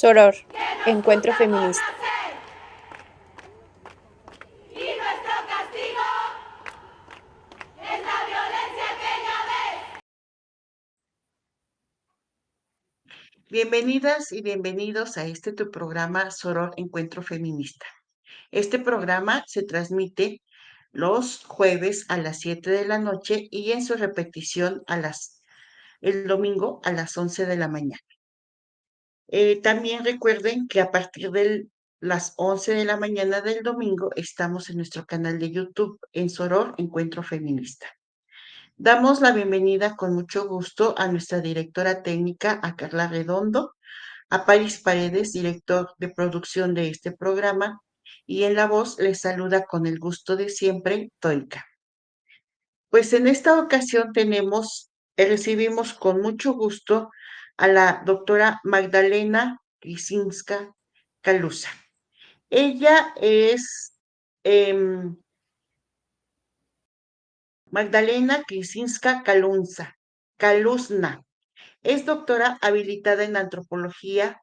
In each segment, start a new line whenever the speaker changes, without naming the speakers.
Soror, Encuentro Feminista.
Y nuestro castigo es la violencia que ya ves.
Bienvenidas y bienvenidos a tu programa Soror Encuentro Feminista. Este programa se transmite los jueves a las 7 de la noche y en su repetición el domingo a las 11 de la mañana. También recuerden que a partir de las 11 de la mañana del domingo estamos en nuestro canal de YouTube en Soror Encuentro Feminista. Damos la bienvenida con mucho gusto a nuestra directora técnica, a Carla Redondo, a Paris Paredes, director de producción de este programa, y en la voz les saluda con el gusto de siempre, Toika. Pues en esta ocasión recibimos con mucho gusto a la doctora Magdalena Krisinska Kaluza. Ella es Magdalena Krisinska Kaluzna. Es doctora habilitada en antropología.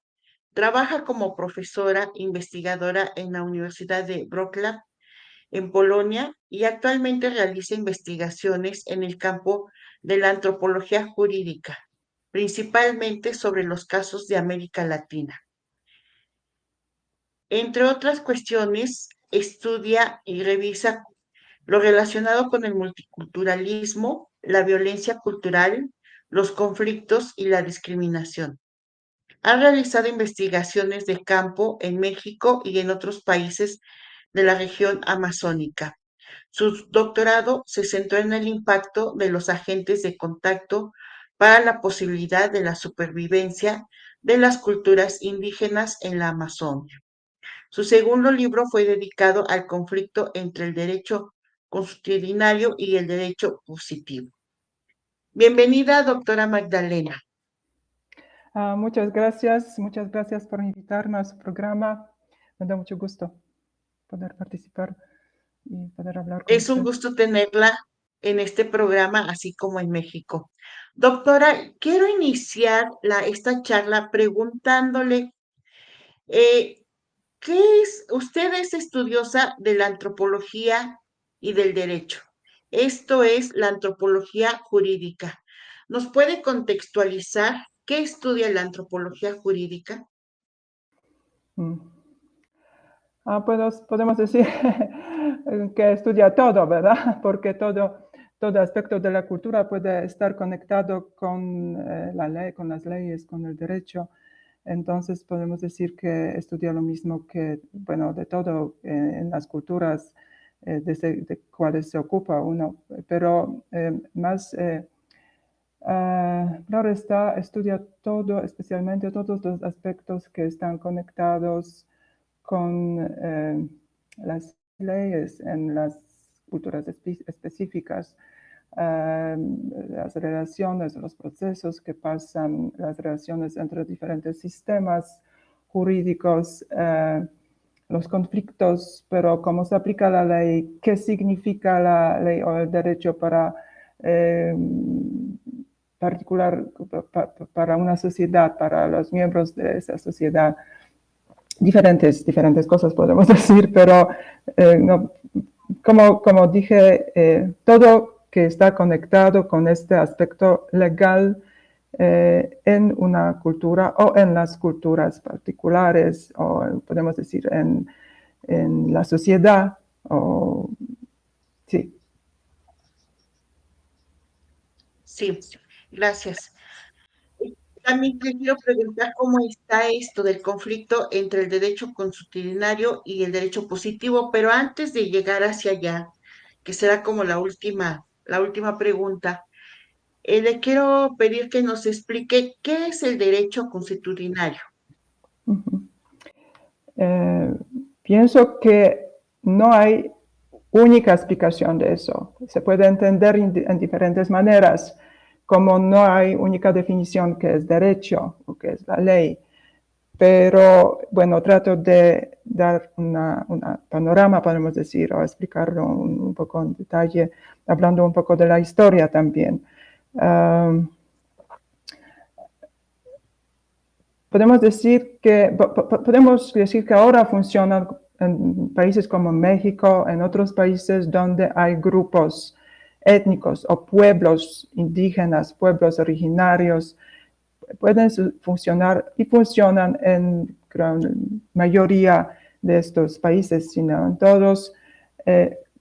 Trabaja como profesora investigadora en la Universidad de Wrocław, en Polonia, y actualmente realiza investigaciones en el campo de la antropología jurídica, principalmente sobre los casos de América Latina. Entre otras cuestiones, estudia y revisa lo relacionado con el multiculturalismo, la violencia cultural, los conflictos y la discriminación. Ha realizado investigaciones de campo en México y en otros países de la región amazónica. Su doctorado se centró en el impacto de los agentes de contacto para la posibilidad de la supervivencia de las culturas indígenas en la Amazonia. Su segundo libro fue dedicado al conflicto entre el derecho consuetudinario y el derecho positivo. Bienvenida, doctora Magdalena.
Muchas gracias por invitarme a su programa. Me da mucho gusto poder participar y poder hablar con
Es un
usted.
gusto tenerla en este programa, así como en México. Doctora, quiero iniciar esta charla preguntándole, usted es estudiosa de la antropología y del derecho. Esto es la antropología jurídica. ¿Nos puede contextualizar qué estudia la antropología jurídica?
Podemos decir que estudia todo, ¿verdad? Porque todo aspecto de la cultura puede estar conectado con la ley, con las leyes, con el derecho. Entonces podemos decir que estudia lo mismo que, bueno, de todo en las culturas de cuales se ocupa uno, pero claro está, estudia todo, especialmente todos los aspectos que están conectados con las leyes en las culturas específicas, las relaciones, los procesos que pasan, las relaciones entre diferentes sistemas jurídicos, los conflictos, pero cómo se aplica la ley, qué significa la ley o el derecho para particular para una sociedad, para los miembros de esa sociedad. Diferentes cosas podemos decir, pero no, como dije, todo que está conectado con este aspecto legal en una cultura o en las culturas particulares, o podemos decir en la sociedad, o sí.
Sí, gracias. También te quiero preguntar cómo está esto del conflicto entre el derecho consuetudinario y el derecho positivo, pero antes de llegar hacia allá, que será como la última pregunta, le quiero pedir que nos explique qué es el derecho consuetudinario.
Uh-huh. Pienso que no hay única explicación de eso. Se puede entender en diferentes maneras, como no hay única definición que es derecho o que es la ley. Pero bueno, trato de dar una panorama, podemos decir, o explicarlo un poco en detalle, hablando un poco de la historia también. podemos decir que ahora funciona en países como México, en otros países donde hay grupos étnicos o pueblos indígenas, pueblos originarios, pueden funcionar y funcionan en gran mayoría de estos países, sino en todos,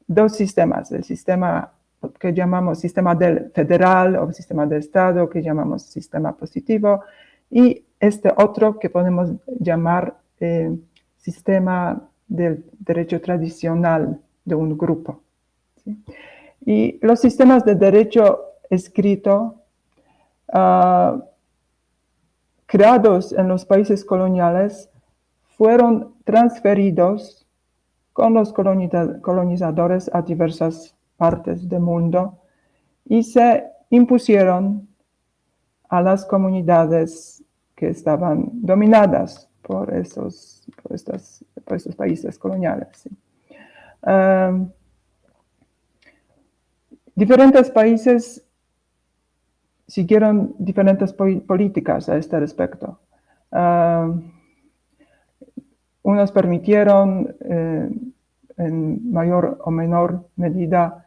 dos sistemas: el sistema que llamamos sistema federal o sistema de Estado, que llamamos sistema positivo, y este otro que podemos llamar sistema del derecho tradicional de un grupo, ¿sí? Y los sistemas de derecho escrito creados en los países coloniales fueron transferidos con los colonizadores a diversas partes del mundo y se impusieron a las comunidades que estaban dominadas por estos países coloniales, ¿sí? Diferentes países siguieron diferentes políticas a este respecto. Unos permitieron en mayor o menor medida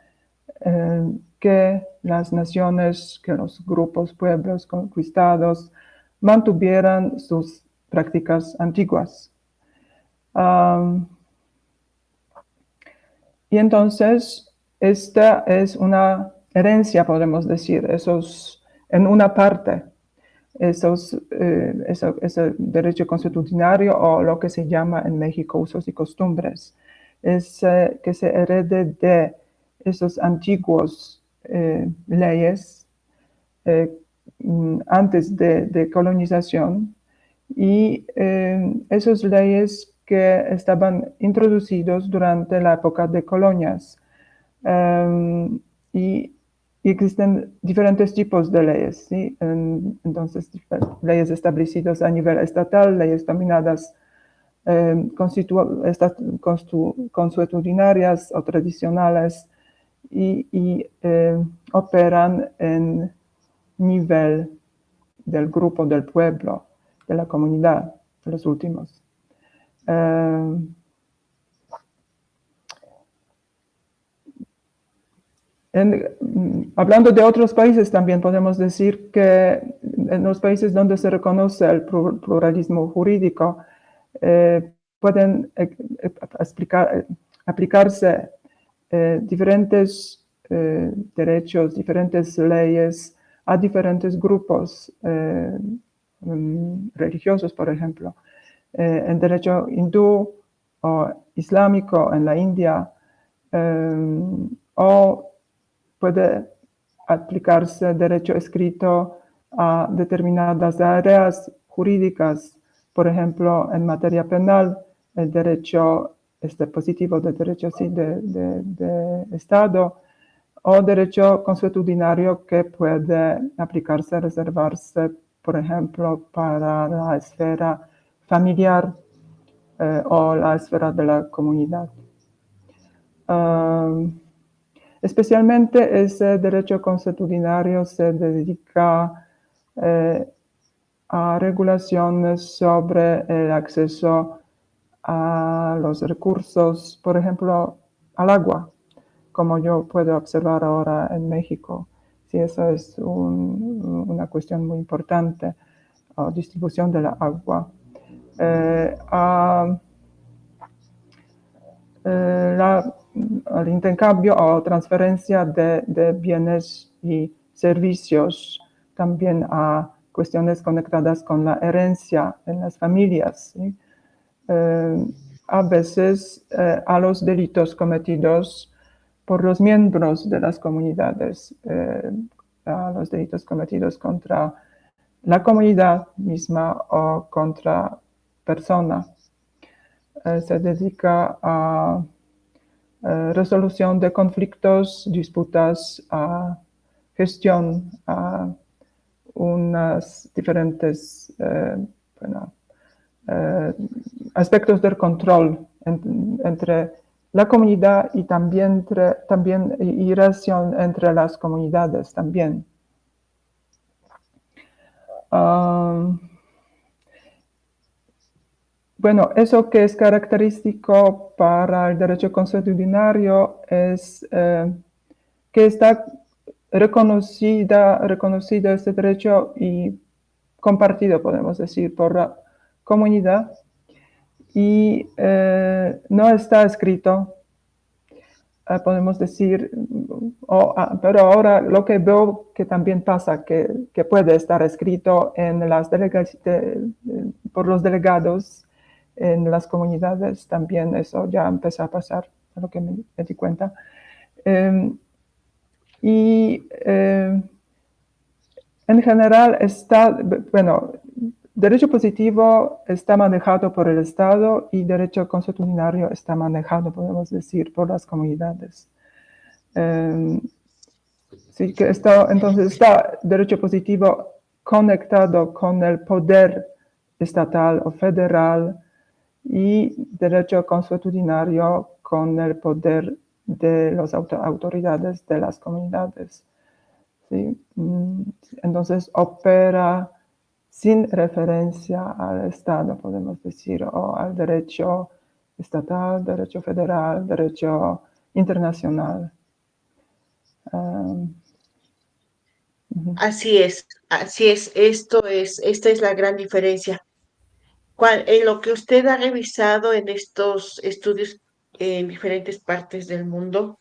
que las naciones, que los grupos, pueblos conquistados mantuvieran sus prácticas antiguas. Y entonces, esta es una herencia, podemos decir, en una parte, ese derecho consuetudinario, o lo que se llama en México usos y costumbres, es que se herede de esos antiguos leyes antes de colonización, y esas leyes que estaban introducidos durante la época de colonias. Y existen diferentes tipos de leyes, ¿sí? Entonces, leyes establecidas a nivel estatal, leyes denominadas consuetudinarias o tradicionales, y operan en nivel del grupo, del pueblo, de la comunidad, de los últimos. Hablando de otros países, también podemos decir que en los países donde se reconoce el pluralismo jurídico, pueden aplicarse diferentes derechos, diferentes leyes a diferentes grupos religiosos, por ejemplo. En derecho hindú o islámico en la India, o puede aplicarse derecho escrito a determinadas áreas jurídicas, por ejemplo, en materia penal, el derecho positivo de derecho de Estado, o derecho consuetudinario que puede aplicarse, reservarse, por ejemplo, para la esfera familiar o la esfera de la comunidad. Especialmente ese derecho consuetudinario se dedica a regulaciones sobre el acceso a los recursos, por ejemplo, al agua, como yo puedo observar ahora en México. Sí, eso es una cuestión muy importante, distribución de la agua. Al intercambio o transferencia de bienes y servicios, también a cuestiones conectadas con la herencia en las familias, ¿sí? A veces a los delitos cometidos por los miembros de las comunidades, a los delitos cometidos contra la comunidad misma o contra persona. Se dedica a resolución de conflictos, disputas, a gestión, a unas diferentes aspectos del control entre la comunidad y también y relación entre las comunidades también. Bueno, eso que es característico para el derecho consuetudinario es que está reconocido este derecho y compartido, podemos decir, por la comunidad y no está escrito, podemos decir, pero ahora lo que veo que también pasa, que puede estar escrito en las por los delegados en las comunidades, también eso ya empezó a pasar, a lo que me di cuenta. En general bueno, derecho positivo está manejado por el Estado y derecho consuetudinario está manejado, podemos decir, por las comunidades. Sí, que entonces está derecho positivo conectado con el poder estatal o federal y derecho consuetudinario con el poder de las autoridades de las comunidades. ¿Sí? Entonces opera sin referencia al Estado, podemos decir, o al derecho estatal, derecho federal, derecho internacional.
Así es, esta es la gran diferencia. En lo que usted ha revisado en estos estudios en diferentes partes del mundo,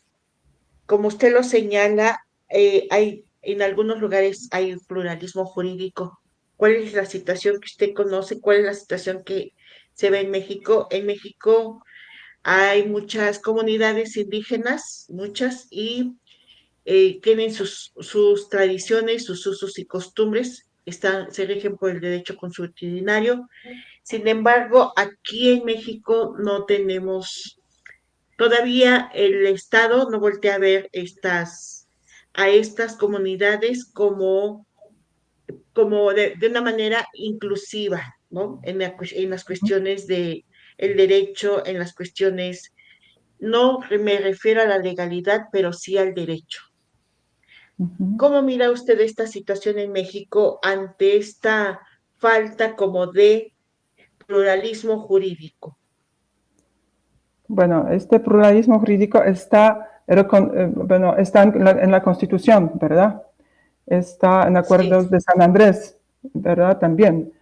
como usted lo señala, en algunos lugares hay pluralismo jurídico. ¿Cuál es la situación que usted conoce? ¿Cuál es la situación que se ve en México? En México hay muchas comunidades indígenas, muchas, y tienen sus tradiciones, sus usos y costumbres, se rigen por el derecho consuetudinario. Sin embargo, aquí en México no tenemos, todavía el Estado no voltea a ver a estas comunidades como de una manera inclusiva, ¿no? En las cuestiones de el derecho, en las cuestiones, no me refiero a la legalidad, pero sí al derecho. ¿Cómo mira usted esta situación en México ante esta falta como de pluralismo jurídico?
Bueno, este pluralismo jurídico está en la Constitución, ¿verdad? Está en
Sí.
acuerdos de San Andrés, ¿verdad? También.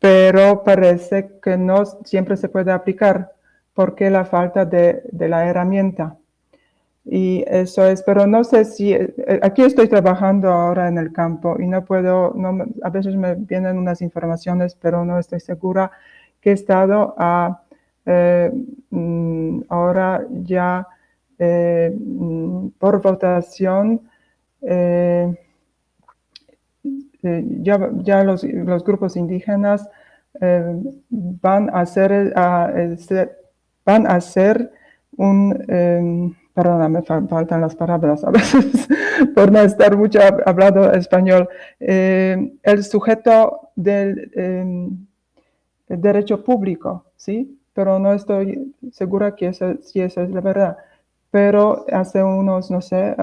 Pero parece que no siempre se puede aplicar porque la falta de la herramienta. Y eso es, pero no sé si, aquí estoy trabajando ahora en el campo y no puedo, a veces me vienen unas informaciones, pero no estoy segura qué estado ahora ya por votación ya los grupos indígenas van a hacer un, perdona, me faltan las palabras a veces por no estar mucho hablando español, el sujeto del derecho público, ¿sí? Pero no estoy segura si eso es la verdad. Pero hace unos, no sé,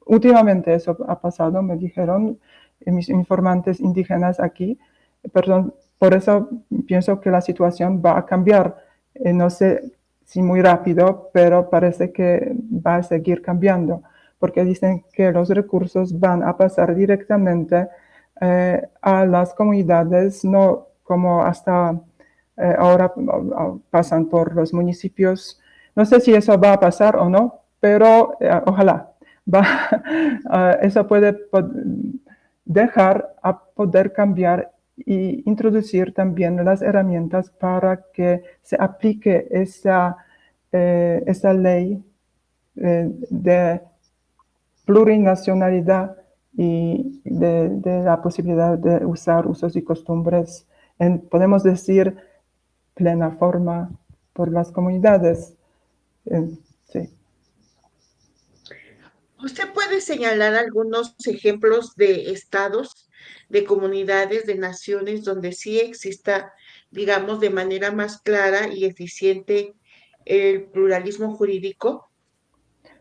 últimamente eso ha pasado, me dijeron mis informantes indígenas aquí, perdón, por eso pienso que la situación va a cambiar. No sé si muy rápido, pero parece que va a seguir cambiando, porque dicen que los recursos van a pasar directamente a las comunidades, no como hasta ahora pasan por los municipios. No sé si eso va a pasar o no, pero ojalá. Eso puede dejar a poder cambiar y introducir también las herramientas para que se aplique esa ley de plurinacionalidad y de la posibilidad de usar usos y costumbres podemos decir, plena forma por las comunidades. Sí.
¿Usted puede señalar algunos ejemplos de estados, de comunidades, de naciones donde sí exista, digamos, de manera más clara y eficiente el pluralismo jurídico?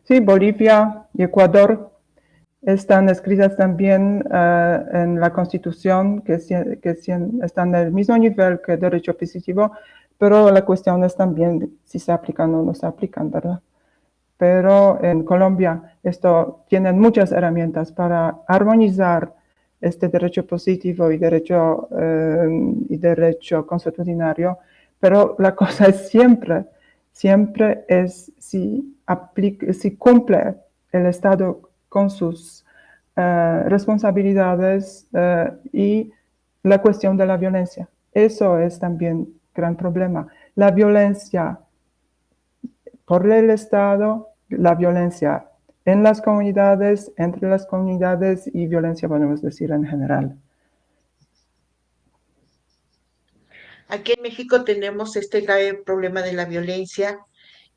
Sí, Bolivia y Ecuador están escritas también en la Constitución, que están en el mismo nivel que el derecho positivo, pero la cuestión es también si se aplican o no se aplican, ¿verdad? Pero en Colombia tienen muchas herramientas para armonizar este derecho positivo y derecho consuetudinario, pero la cosa es siempre es si cumple el Estado con sus responsabilidades y la cuestión de la violencia. Eso es también gran problema. La violencia por el Estado, la violencia en las comunidades, entre las comunidades y violencia, podemos decir, en general.
Aquí en México tenemos este grave problema de la violencia,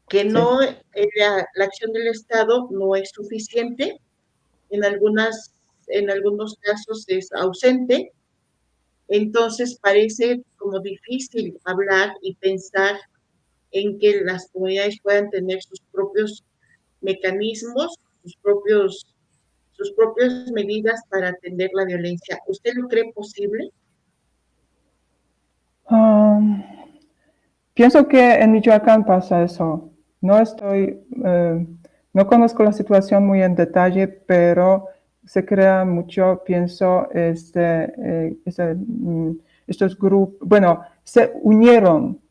que
Sí.
no, la acción del Estado no es suficiente, en algunos casos es ausente, entonces parece como difícil hablar y pensar en que las comunidades puedan tener sus propios mecanismos, sus propias medidas para atender la violencia. ¿Usted lo cree posible?
Pienso que en Michoacán pasa eso. No no conozco la situación muy en detalle, pero se crea mucho, pienso, estos grupos, bueno, se unieron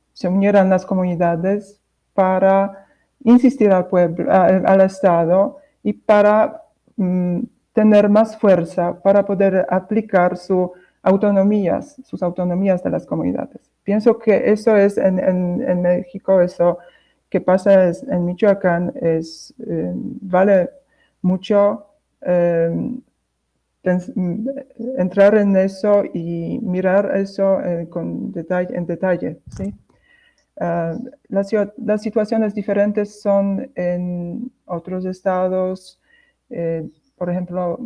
las comunidades para insistir al pueblo, al Estado y para tener más fuerza para poder aplicar sus autonomías de las comunidades. Pienso que eso es en México, eso que pasa en Michoacán vale mucho entrar en eso y mirar eso en detalle, ¿sí? Las situaciones diferentes son en otros estados. Por ejemplo,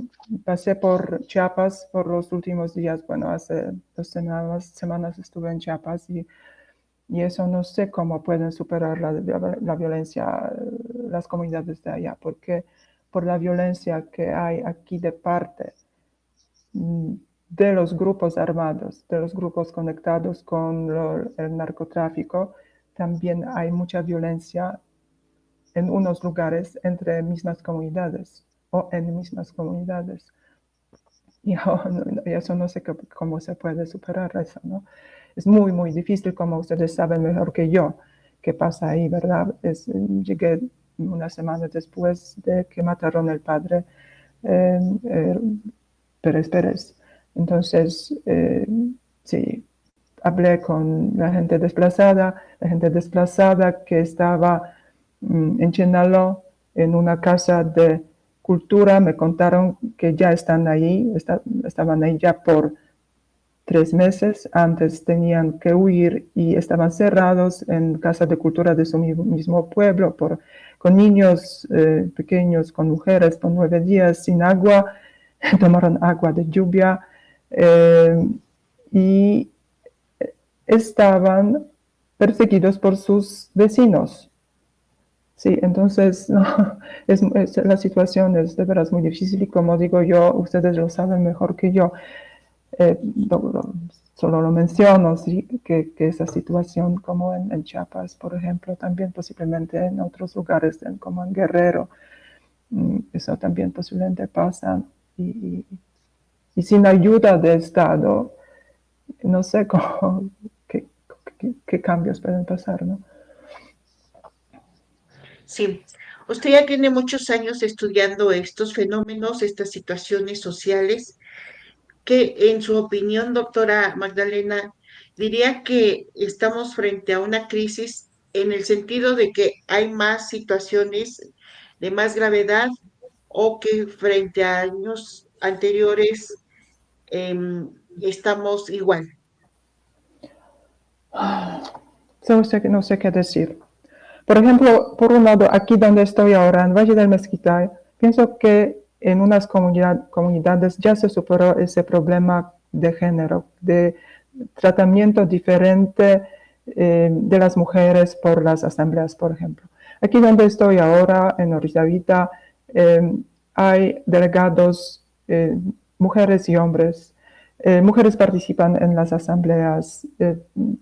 pasé por Chiapas por los últimos días. Bueno, hace 2 semanas estuve en Chiapas y eso no sé cómo pueden superar la violencia las comunidades de allá, porque por la violencia que hay aquí de parte de los grupos armados, de los grupos conectados con el narcotráfico, también hay mucha violencia en unos lugares entre mismas comunidades o en mismas comunidades. Y eso no sé cómo se puede superar eso, ¿no? Es muy, muy difícil, como ustedes saben mejor que yo, qué pasa ahí, ¿verdad? Llegué una semana después de que mataron al padre Pérez. Entonces, sí, hablé con la gente desplazada que estaba en Chenaló, en una casa de cultura. Me contaron que ya están ahí, estaban ahí ya por 3 meses. Antes tenían que huir y estaban cerrados en casas de cultura de su mismo pueblo, con niños pequeños, con mujeres por 9 días sin agua. Tomaron agua de lluvia y estaban perseguidos por sus vecinos. Sí, entonces la situación es de veras muy difícil y como digo yo, ustedes lo saben mejor que yo. Solo lo menciono, sí, que esa situación como en Chiapas, por ejemplo, también posiblemente en otros lugares como en Guerrero, eso también posiblemente pasa. Y sin ayuda del Estado, no sé qué cambios pueden pasar, ¿no?
Sí, usted ya tiene muchos años estudiando estos fenómenos, estas situaciones sociales, que en su opinión, doctora Magdalena, diría que estamos frente a una crisis en el sentido de que hay más situaciones de más gravedad o que frente a años anteriores estamos igual.
No sé qué decir. Por ejemplo, por un lado, aquí donde estoy ahora, en Valle del Mezquital, pienso que en unas comunidades ya se superó ese problema de género, de tratamiento diferente de las mujeres por las asambleas, por ejemplo. Aquí donde estoy ahora, en Orizavita, hay delegados, mujeres y hombres, mujeres participan en las asambleas,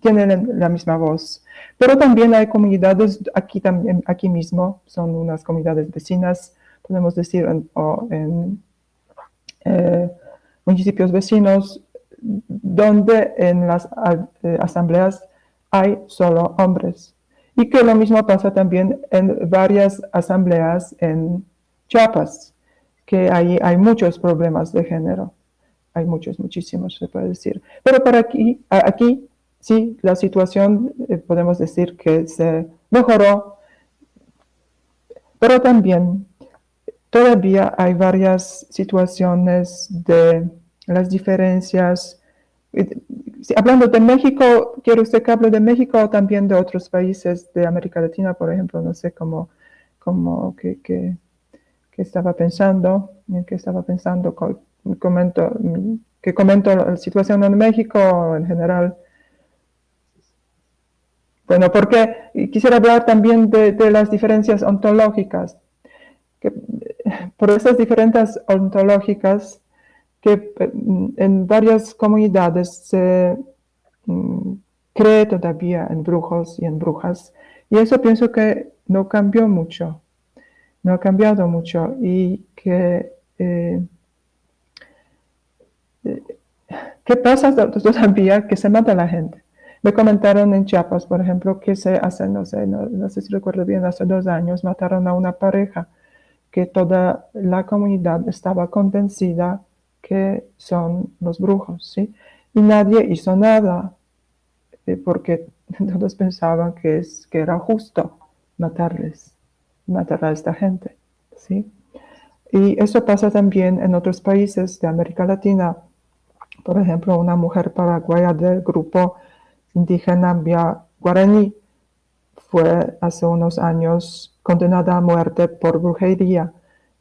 tienen la misma voz. Pero también hay comunidades aquí mismo, son unas comunidades vecinas, podemos decir, o en municipios vecinos, donde en las asambleas hay solo hombres. Y que lo mismo pasa también en varias asambleas en Chiapas, que ahí hay muchos problemas de género. Hay muchísimos, se puede decir. Pero para aquí sí, la situación podemos decir que se mejoró, pero también todavía hay varias situaciones de las diferencias. Hablando de México, ¿quiere usted que hable de México o también de otros países de América Latina, por ejemplo? No sé qué estaba pensando, comento la situación en México en general. Bueno, porque quisiera hablar también de las diferencias ontológicas. Por esas diferencias ontológicas que en varias comunidades se cree todavía en brujos y en brujas. Y eso pienso que no cambió mucho, no ha cambiado mucho y que ¿qué pasa todavía? Que se mata la gente. Me comentaron en Chiapas, por ejemplo, que se hace, no sé si recuerdo bien, hace 2 años mataron a una pareja que toda la comunidad estaba convencida que son los brujos, ¿sí? Y nadie hizo nada, porque todos pensaban que era justo matar a esta gente, ¿sí? Y eso pasa también en otros países de América Latina. Por ejemplo, una mujer paraguaya del grupo indígena guaraní fue hace unos años condenada a muerte por brujería.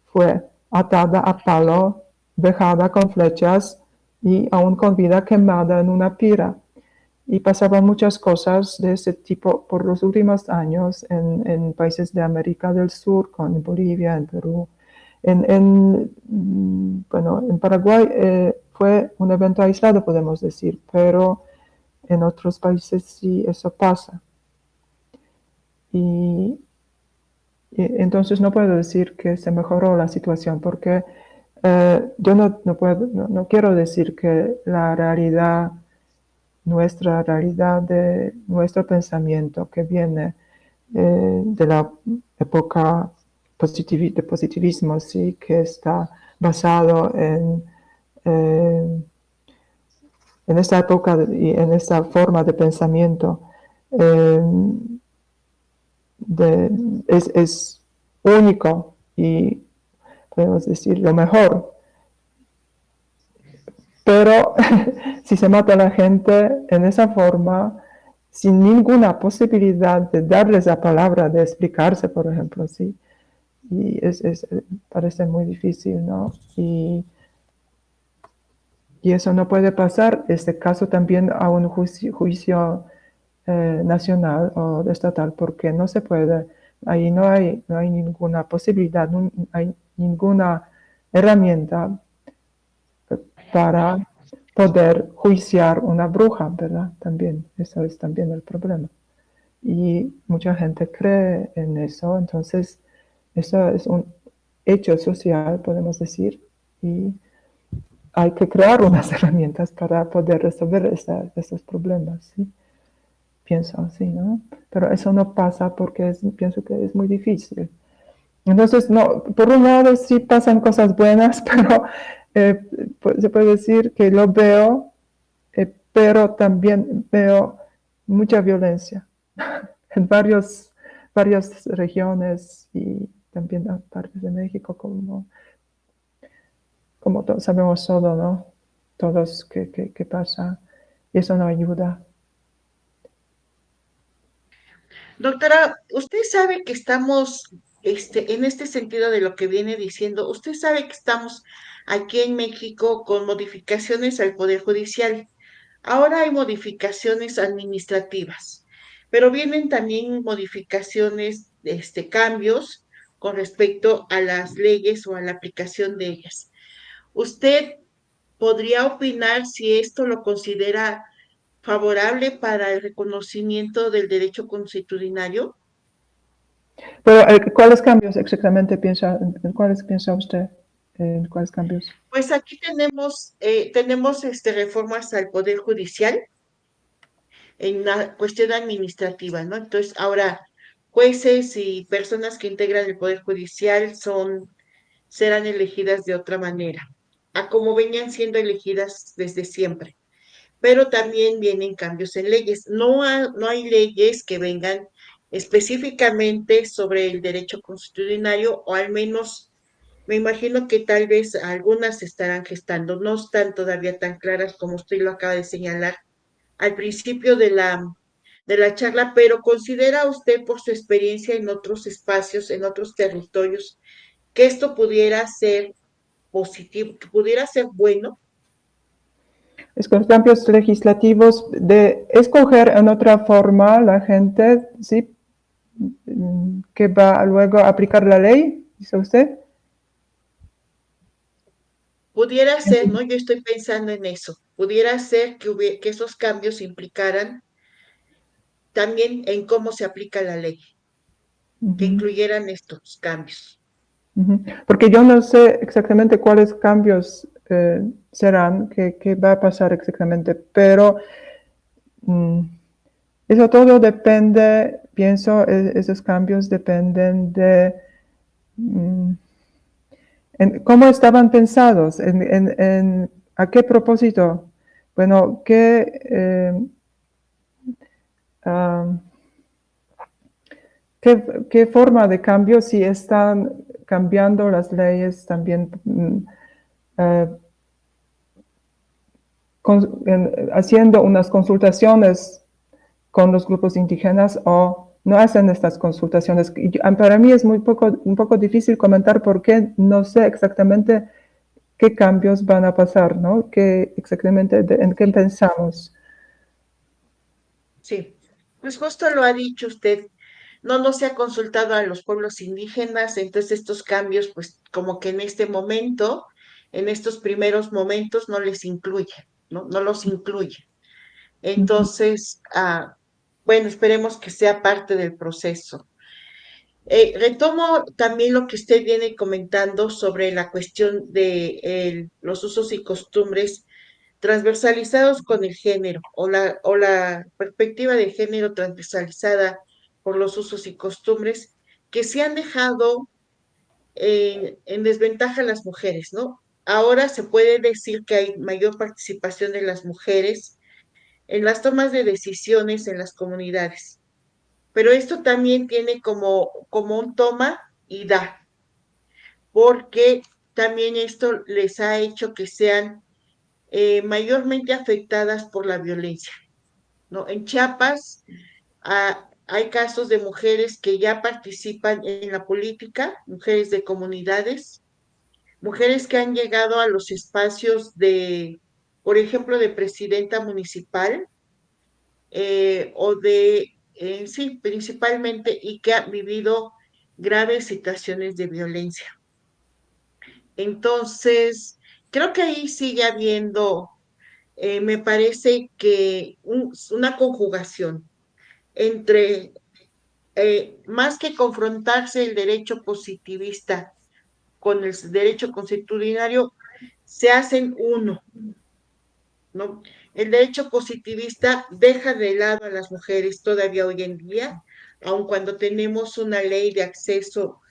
Fue atada a palo, vejada con flechas y aún con vida quemada en una pira. Y pasaban muchas cosas de ese tipo por los últimos años en países de América del Sur, con Bolivia, en Perú. En Paraguay fue un evento aislado, podemos decir, pero en otros países sí eso pasa. Y entonces no puedo decir que se mejoró la situación, porque yo no quiero decir que la realidad, nuestra realidad de nuestro pensamiento que viene de la época de positivismo, sí, que está basado en esta época y en esta forma de pensamiento, es único y podemos decir lo mejor. Pero si se mata a la gente en esa forma, sin ninguna posibilidad de darles la palabra, de explicarse, por ejemplo, ¿sí? Y parece muy difícil, ¿no? Y eso no puede pasar, este caso también a un juicio nacional o estatal, porque no se puede, ahí no hay ninguna posibilidad, no hay ninguna herramienta para poder juiciar una bruja, ¿verdad? También, eso es también el problema. Y mucha gente cree en eso, entonces eso es un hecho social, podemos decir, y hay que crear unas herramientas para poder resolver esos problemas, ¿sí? Pienso así, ¿no? Pero eso no pasa porque pienso que es muy difícil. Entonces, no, por un lado sí pasan cosas buenas, pero se puede decir que lo veo, pero también veo mucha violencia en varias regiones y también en partes de México, como sabemos todo, ¿no? Todos qué pasa, y eso no ayuda.
Doctora, usted sabe que estamos, en este sentido de lo que viene diciendo, usted sabe que estamos aquí en México con modificaciones al Poder Judicial. Ahora hay modificaciones administrativas, pero vienen también modificaciones, cambios con respecto a las leyes o a la aplicación de ellas. ¿Usted ¿podría opinar si esto lo considera favorable para el reconocimiento del derecho consuetudinario?
Pero, ¿cuáles cambios exactamente en cuáles piensa usted? ¿En cuáles cambios?
Pues aquí tenemos reformas al Poder Judicial en la cuestión administrativa, ¿no? Entonces, ahora jueces y personas que integran el Poder Judicial serán elegidas de otra manera, a como venían siendo elegidas desde siempre. Pero también vienen cambios en leyes. No hay leyes que vengan específicamente sobre el derecho constitucional, o al menos me imagino que tal vez algunas se estarán gestando, no están todavía tan claras como usted lo acaba de señalar al principio de la charla, pero ¿considera usted por su experiencia en otros espacios, en otros territorios, que esto pudiera ser positivo, que pudiera ser bueno?
Es con cambios legislativos de escoger en otra forma la gente, ¿sí? Que va luego a aplicar la ley, dice usted.
Pudiera ser, ¿no? Yo estoy pensando en eso. Pudiera ser que esos cambios implicaran también en cómo se aplica la ley, que
Ujú,
incluyeran estos cambios.
ujú. Porque yo no sé exactamente cuáles cambios serán, qué va a pasar exactamente, pero eso todo depende, pienso, esos cambios dependen de en cómo estaban pensados, a qué propósito. Bueno, ah, qué forma de cambio, si están cambiando las leyes también, eh, haciendo unas consultaciones con los grupos indígenas o no hacen estas consultaciones. Para mí es un poco difícil comentar porque no sé exactamente qué cambios van a pasar, ¿no? ¿Qué exactamente en qué pensamos?
Sí, pues justo lo ha dicho usted. No se ha consultado a los pueblos indígenas, entonces estos cambios, pues como que en este momento, en estos primeros momentos, no les incluye, ¿no? No los incluye.
Ujú.
Entonces, bueno, esperemos que sea parte del proceso. Retomo también lo que usted viene comentando sobre la cuestión de los usos y costumbres transversalizados con el género, o la perspectiva de género transversalizada por los usos y costumbres que se han dejado en desventaja a las mujeres, ¿no? Ahora se puede decir que hay mayor participación de las mujeres en las tomas de decisiones en las comunidades, pero esto también tiene como un toma y da, porque también esto les ha hecho que sean mayormente afectadas por la violencia, ¿no? En Chiapas hay casos de mujeres que ya participan en la política, mujeres de comunidades, mujeres que han llegado a los espacios por ejemplo, de presidenta municipal, sí, principalmente, y que han vivido graves situaciones de violencia. Entonces, creo que ahí sigue habiendo, me parece que una conjugación entre, más que confrontarse el derecho positivista con el derecho constitucional, se hacen uno, ¿no? El derecho positivista deja de lado a las mujeres todavía hoy en día, aun cuando tenemos una ley de acceso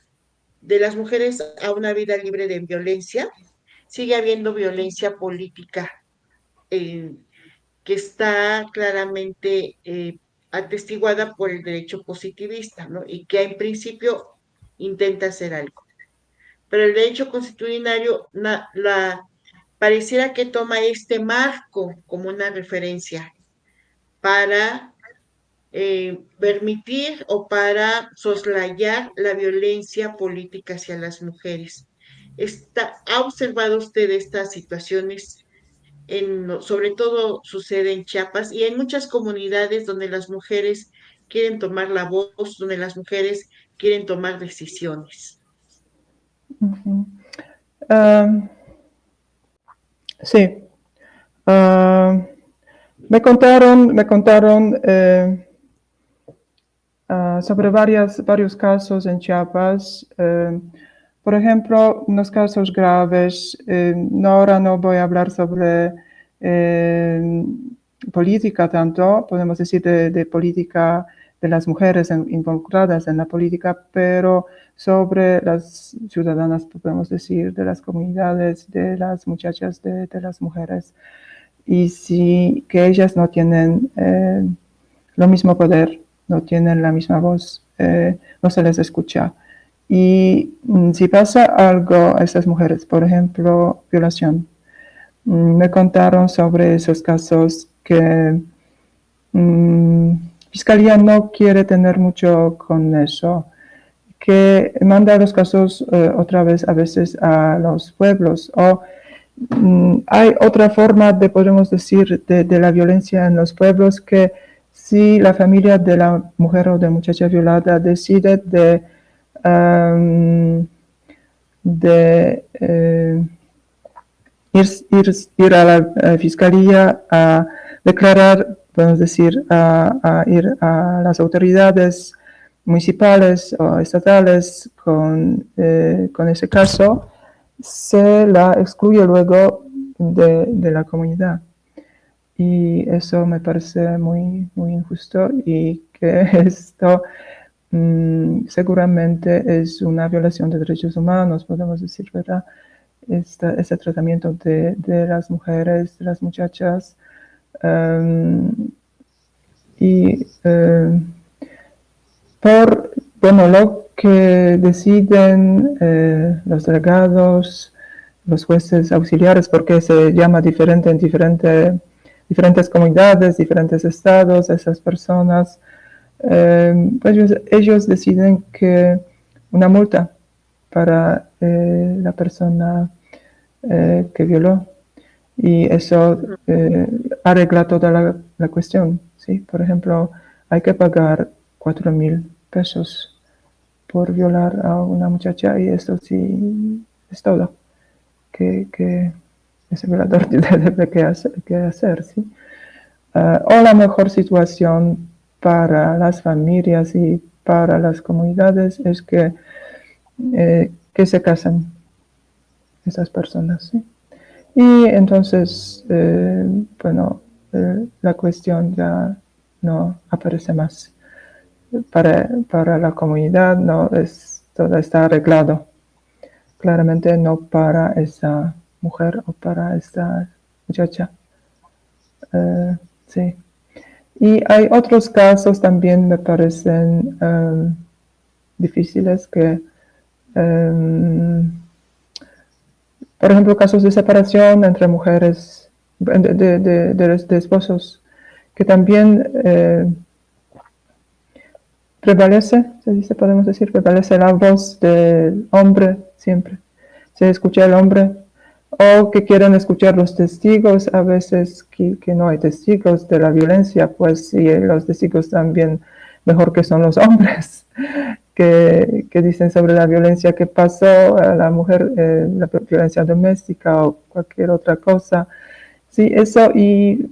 de las mujeres a una vida libre de violencia, sigue habiendo violencia política eh, que está claramente atestiguada por el derecho positivista, ¿no? Y que en principio intenta hacer algo. Pero el derecho constitucional pareciera que toma este marco como una referencia para permitir o para soslayar la violencia política hacia las mujeres. ¿Ha observado usted estas situaciones? Sobre todo sucede en Chiapas y en muchas comunidades donde las mujeres quieren tomar la voz, donde las mujeres quieren tomar decisiones.
Ujú. Sí, Me contaron sobre varios casos en Chiapas. Por ejemplo, unos casos graves. Ahora no voy a hablar sobre política tanto, podemos decir de política de las mujeres involucradas en la política, pero sobre las ciudadanas, podemos decir, de las comunidades, de las muchachas, de las mujeres. Y sí, que ellas no tienen lo mismo poder, no tienen la misma voz, no se les escucha. Y si pasa algo a estas mujeres, por ejemplo, violación, me contaron sobre esos casos que Fiscalía no quiere tener mucho con eso, que manda los casos otra vez a veces a los pueblos. O hay otra forma de, podemos decir, de la violencia en los pueblos, que si la familia de la mujer o de muchacha violada decide ir a la fiscalía a declarar, podemos decir, a ir a las autoridades municipales o estatales con ese caso, se la excluye luego de la comunidad. Y eso me parece muy, muy injusto, y que esto seguramente es una violación de derechos humanos, podemos decir, ¿verdad? Ese tratamiento de las mujeres, de las muchachas. Bueno, lo que deciden los delegados, los jueces auxiliares, porque se llama diferente en diferentes comunidades, diferentes estados, esas personas, pues ellos deciden que una multa para la persona que violó, y eso arregla toda la cuestión, ¿sí? Por ejemplo, hay que pagar 4,000 pesos por violar a una muchacha, y eso sí es todo que ese violador debe que hacer, ¿sí? O la mejor situación para las familias y para las comunidades es que se casen esas personas, ¿sí? Y entonces, bueno, la cuestión ya no aparece más. Para la comunidad todo está arreglado. Claramente no para esa mujer o para esta muchacha. Sí. Y hay otros casos también me parecen difíciles, que por ejemplo, casos de separación entre mujeres, de esposos, que también prevalece, podemos decir, prevalece la voz del hombre siempre. Se escucha el hombre, o que quieren escuchar los testigos, a veces que no hay testigos de la violencia, pues sí, los testigos también mejor que son los hombres, que dicen sobre la violencia que pasó a la mujer, la violencia doméstica o cualquier otra cosa. Sí, eso. Y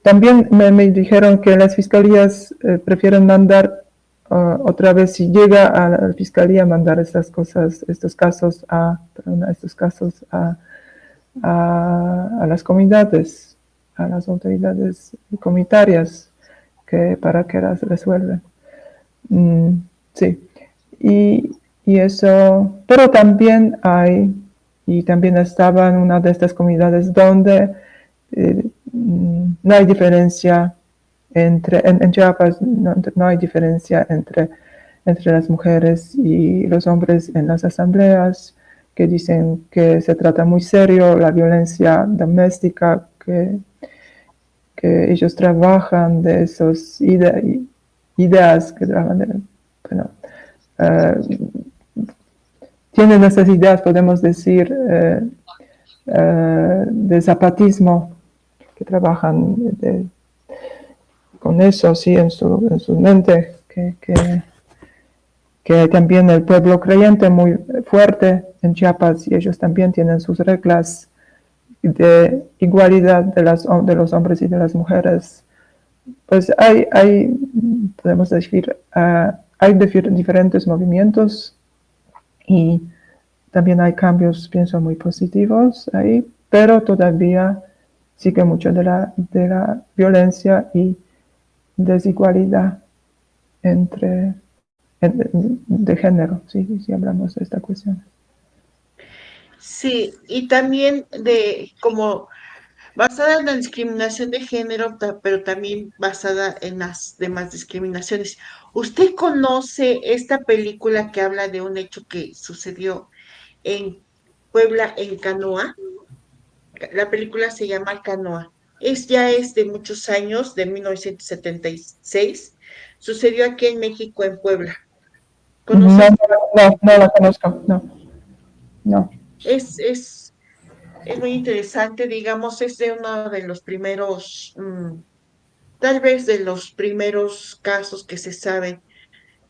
también me dijeron que las fiscalías prefieren mandar otra vez, si llega a la fiscalía, mandar estos casos a las comunidades, a las autoridades comunitarias, para que las resuelvan. Sí, y eso, pero también también estaba en una de estas comunidades donde no hay diferencia en Chiapas, no hay diferencia entre las mujeres y los hombres en las asambleas, que dicen que se trata muy serio la violencia doméstica, que ellos trabajan de esas ideas que trabajan tienen esas ideas, podemos decir, de zapatismo, que trabajan con eso, sí, en su mente, que también el pueblo creyente muy fuerte en Chiapas, y ellos también tienen sus reglas de igualdad de los hombres y de las mujeres. Pues podemos decir, hay diferentes movimientos y también hay cambios, pienso, muy positivos ahí, pero todavía sigue mucho de la violencia y desigualdad de género, si hablamos de esta cuestión.
Sí, y también como basada en la discriminación de género, pero también basada en las demás discriminaciones. ¿Usted conoce esta película que habla de un hecho que sucedió en Puebla, en Canoa? La película se llama Canoa. Ya es de muchos años, de 1976. Sucedió aquí en México, en Puebla.
No,
¿Conoces?
no la conozco, no.
Es muy interesante, digamos, es de uno de los primeros, tal vez de los primeros casos que se saben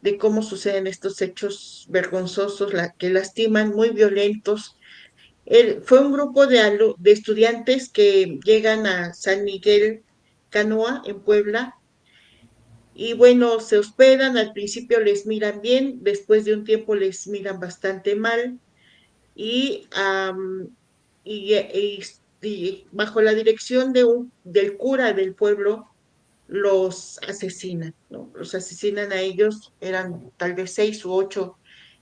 de cómo suceden estos hechos vergonzosos, que lastiman, muy violentos. Fue un grupo de estudiantes que llegan a San Miguel Canoa, en Puebla, y bueno, se hospedan, al principio les miran bien, después de un tiempo les miran bastante mal, y, y bajo la dirección del cura del pueblo, los asesinan, ¿no? Los asesinan a ellos, eran tal vez 6 u 8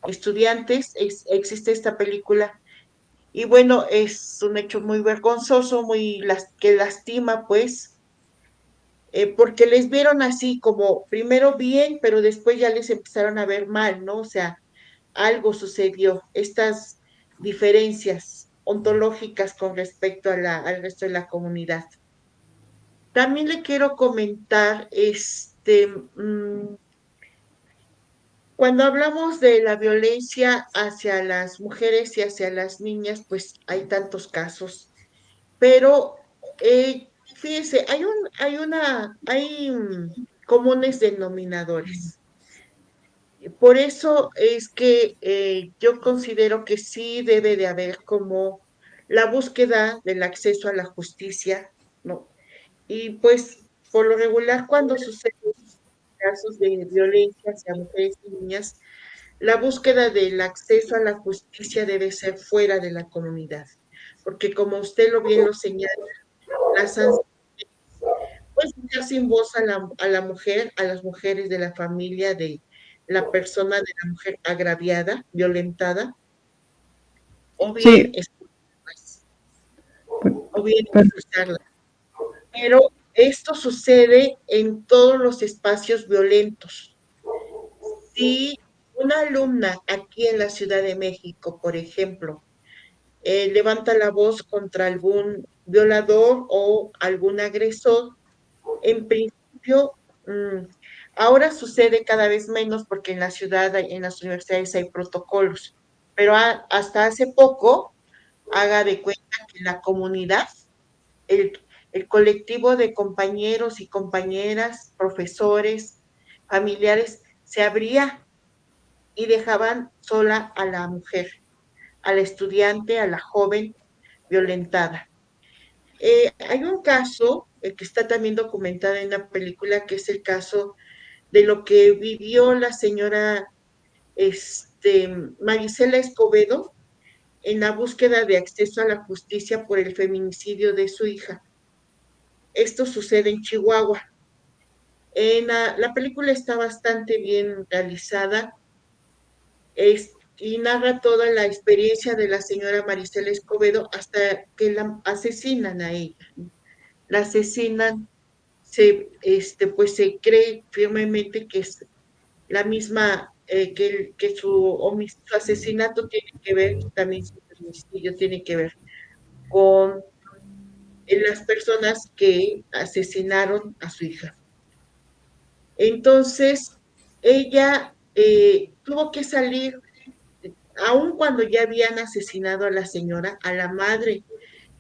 estudiantes. Existe esta película y bueno, es un hecho muy vergonzoso, que lastima, pues, porque les vieron así como primero bien, pero después ya les empezaron a ver mal, ¿no? O sea, algo sucedió, estas diferencias ontológicas con respecto al resto de la comunidad. También le quiero comentar, cuando hablamos de la violencia hacia las mujeres y hacia las niñas, pues hay tantos casos, pero fíjese, hay comunes denominadores. Por eso es que yo considero que sí debe de haber como la búsqueda del acceso a la justicia, ¿no? Y pues por lo regular cuando suceden casos de violencia hacia mujeres y niñas, la búsqueda del acceso a la justicia debe ser fuera de la comunidad, porque como usted bien lo señala, las sanciones pues dejar sin voz a la mujer, a las mujeres de la familia, de la persona, de la mujer agraviada, violentada, o bien
Sí,
escucharlas,
pues,
o bien
pero
escucharlas. Pero esto sucede en todos los espacios violentos. Si una alumna aquí en la Ciudad de México, por ejemplo, levanta la voz contra algún violador o algún agresor, en principio, ahora sucede cada vez menos porque en la ciudad, en las universidades hay protocolos, pero hasta hace poco, haga de cuenta que la comunidad, el, el colectivo de compañeros y compañeras, profesores, familiares, se abría y dejaban sola a la mujer, a la estudiante, a la joven violentada. Hay un caso que está también documentado en la película, que es el caso de lo que vivió la señora Marisela Escobedo en la búsqueda de acceso a la justicia por el feminicidio de su hija. Esto sucede en Chihuahua. La película está bastante bien realizada y narra toda la experiencia de la señora Marisela Escobedo hasta que la asesinan a ella. La asesinan, pues se cree firmemente que es la misma, que su asesinato tiene que ver, también su feminicidio tiene que ver con las personas que asesinaron a su hija. Entonces, ella tuvo que salir, aun cuando ya habían asesinado a la señora, a la madre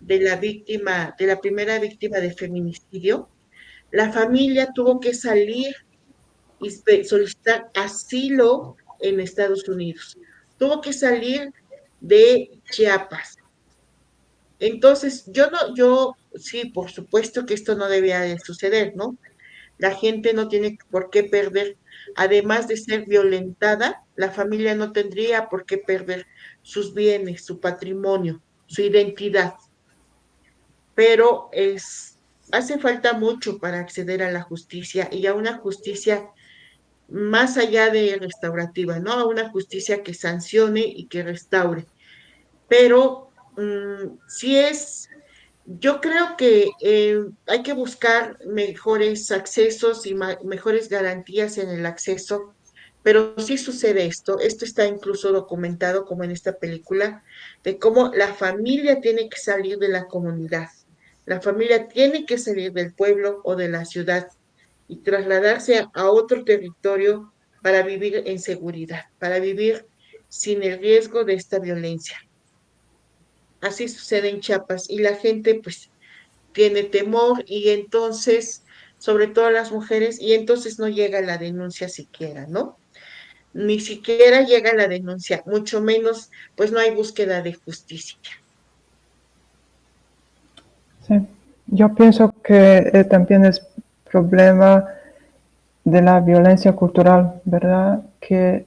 de la víctima, de la primera víctima de feminicidio, la familia tuvo que salir y solicitar asilo en Estados Unidos. Tuvo que salir de Chiapas. Entonces, yo sí, por supuesto que esto no debía de suceder, ¿no? La gente no tiene por qué perder, además de ser violentada, la familia no tendría por qué perder sus bienes, su patrimonio, su identidad, pero hace falta mucho para acceder a la justicia y a una justicia más allá de restaurativa, ¿no? A una justicia que sancione y que restaure. Pero sí yo creo que hay que buscar mejores accesos y mejores garantías en el acceso, pero sí sucede esto está incluso documentado como en esta película, de cómo la familia tiene que salir de la comunidad, la familia tiene que salir del pueblo o de la ciudad y trasladarse a otro territorio para vivir en seguridad, para vivir sin el riesgo de esta violencia. Así sucede en Chiapas y la gente pues tiene temor y entonces, sobre todo las mujeres, y entonces no llega la denuncia siquiera, ¿no? Ni siquiera llega la denuncia, mucho menos, pues no hay búsqueda de justicia.
Sí. Yo pienso que también es problema de la violencia cultural, ¿verdad? Que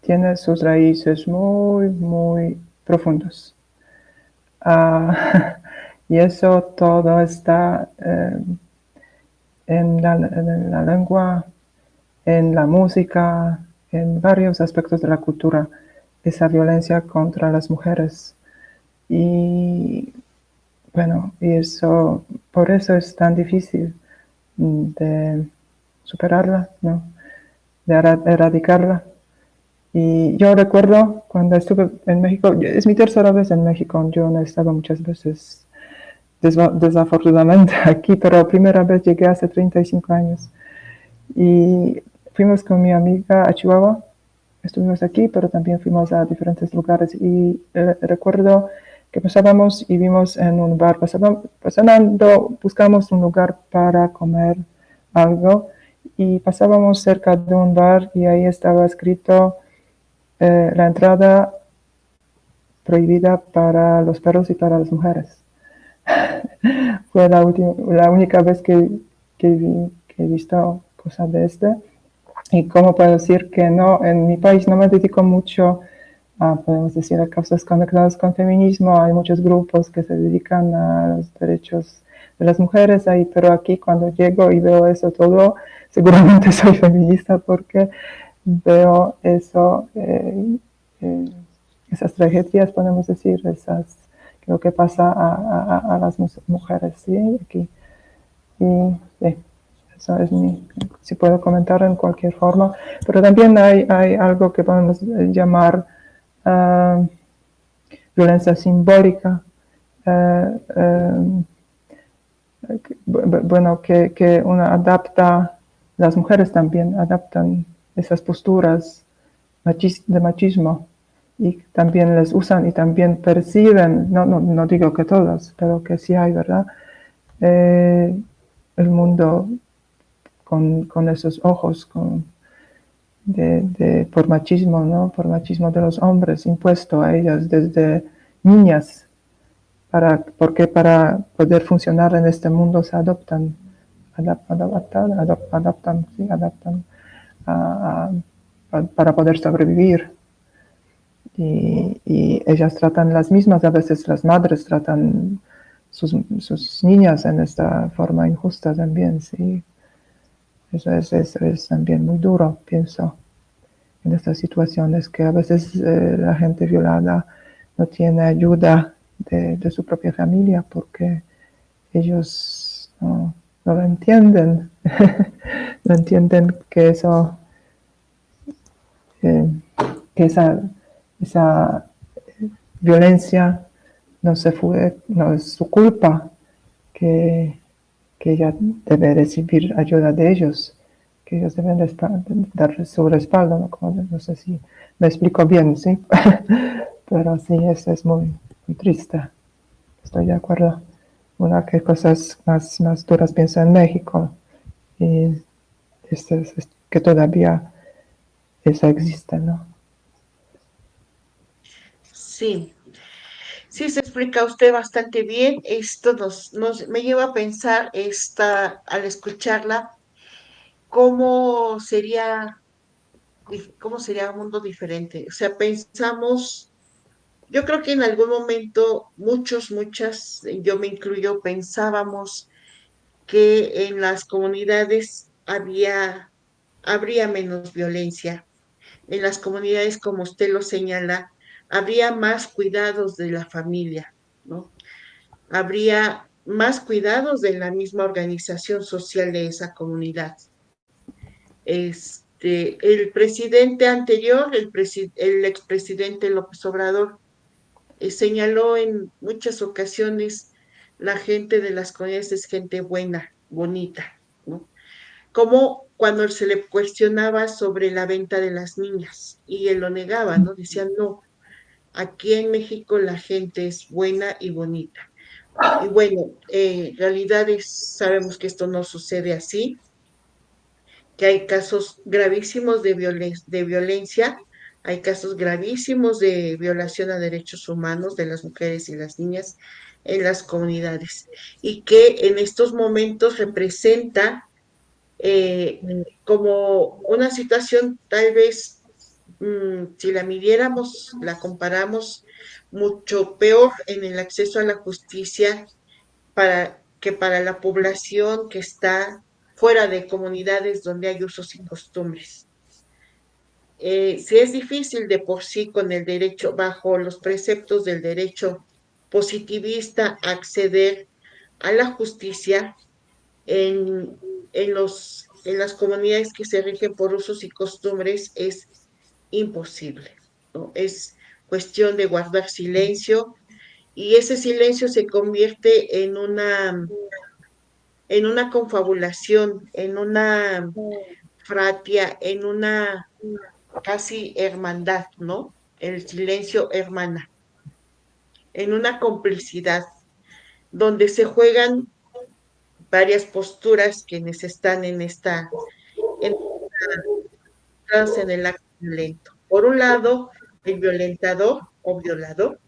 tiene sus raíces muy, muy profundas. Y eso todo está en la lengua, en la música, en varios aspectos de la cultura, esa violencia contra las mujeres. Y bueno, por eso es tan difícil de superarla, ¿no? De erradicarla. Y yo recuerdo cuando estuve en México, es mi tercera vez en México, yo no he estado muchas veces, desafortunadamente aquí, pero primera vez llegué hace 35 años. Y fuimos con mi amiga a Chihuahua, estuvimos aquí, pero también fuimos a diferentes lugares. Y recuerdo que pasábamos y vimos en un bar, pasando, buscamos un lugar para comer algo y pasábamos cerca de un bar y ahí estaba escrito la entrada prohibida para los perros y para las mujeres. Fue la única vez que he visto cosas de este. Y cómo puedo decir que no, en mi país no me dedico mucho a, podemos decir, a causas conectadas con feminismo. Hay muchos grupos que se dedican a los derechos de las mujeres ahí, pero aquí cuando llego y veo eso todo, seguramente soy feminista porque veo eso, esas tragedias, podemos decir, lo que pasa a las mujeres, ¿sí? Aquí. Y sí, eso es si puedo comentar en cualquier forma, pero también hay algo que podemos llamar violencia simbólica, bueno, que uno adapta, las mujeres también adaptan esas posturas de machismo y también les usan y también perciben, no digo que todas, pero que sí hay, ¿verdad? El mundo con esos ojos por machismo, ¿no? Por machismo de los hombres impuesto a ellas desde niñas, porque para poder funcionar en este mundo se adaptan para poder sobrevivir. Y ellas tratan las mismas, a veces las madres tratan sus niñas en esta forma injusta también, sí. Eso es también muy duro, pienso, en estas situaciones que a veces la gente violada no tiene ayuda de su propia familia porque ellos no lo entienden, no entienden que eso, que esa violencia no es su culpa, que ella debe recibir ayuda de ellos, que ellos deben dar su respaldo, no sé si me explico bien, ¿sí? Pero sí, eso es muy, muy triste, estoy de acuerdo. Una que cosas más duras pienso en México, y que todavía eso existe, ¿no?
Sí, Sí, se explica usted bastante bien. Esto me lleva a pensar al escucharla, cómo sería, cómo sería un mundo diferente. O sea, pensamos, yo creo que en algún momento muchas, yo me incluyo, pensábamos que en las comunidades habría menos violencia. En las comunidades, como usted lo señala, habría más cuidados de la familia, ¿no? Habría más cuidados de la misma organización social de esa comunidad. El presidente anterior, el expresidente López Obrador, señaló en muchas ocasiones la gente de las comunidades es gente buena, bonita, ¿no? Como cuando se le cuestionaba sobre la venta de las niñas y él lo negaba, ¿no? Decía, no, aquí en México la gente es buena y bonita. Y bueno, en realidad sabemos que esto no sucede así, que hay casos gravísimos de violencia, hay casos gravísimos de violación a derechos humanos de las mujeres y las niñas en las comunidades, y que en estos momentos representa como una situación tal vez, si la midiéramos, la comparamos, mucho peor en el acceso a la justicia para la población que está fuera de comunidades donde hay usos y costumbres. Si es difícil de por sí con el derecho, bajo los preceptos del derecho positivista, acceder a la justicia en, en las comunidades que se rigen por usos y costumbres, es imposible, ¿no? Es cuestión de guardar silencio, y ese silencio se convierte en una confabulación, en una fratia, en una casi hermandad, ¿no? El silencio hermana, en una complicidad, donde se juegan varias posturas quienes están en, en el acto violento. Por un lado, el violentador o violador,